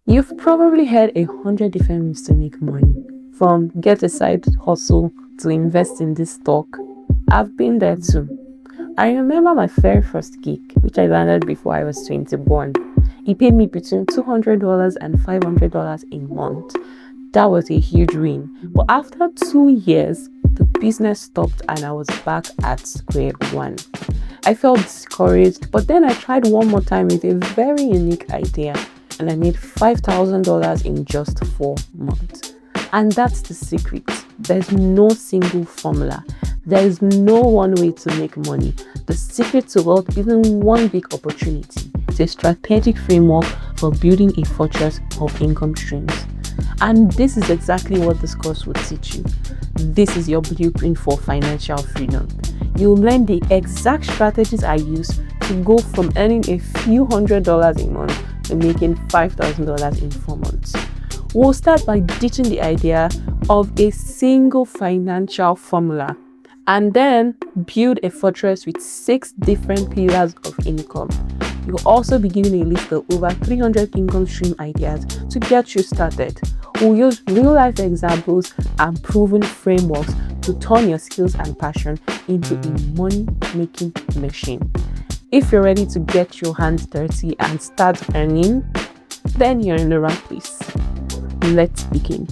You've probably heard 100 different ways to make money, from get a side hustle to invest in this stock. I've been there too. I remember my very first gig, which I landed before I was 21. It paid me between $200 and $500 a month. That was a huge win. But after 2 years, the business stopped and I was back at square one. I felt discouraged, but then I tried one more time with a very unique idea and I made $5,000 in just 4 months. And that's the secret. There's no single formula. There is no one way to make money. The secret to wealth isn't one big opportunity. It's a strategic framework for building a fortress of income streams. And this is exactly what this course will teach you. This is your blueprint for financial freedom. You'll learn the exact strategies I use to go from earning a few $100s a month to making $5,000 in 4 months. We'll start by ditching the idea of a single financial formula and then build a fortress with 6 different pillars of income. You'll also be given a list of over 300 income stream ideas to get you started. We'll use real-life examples and proven frameworks to turn your skills and passion into a money-making machine. If you're ready to get your hands dirty and start earning, then you're in the right place. Let's begin.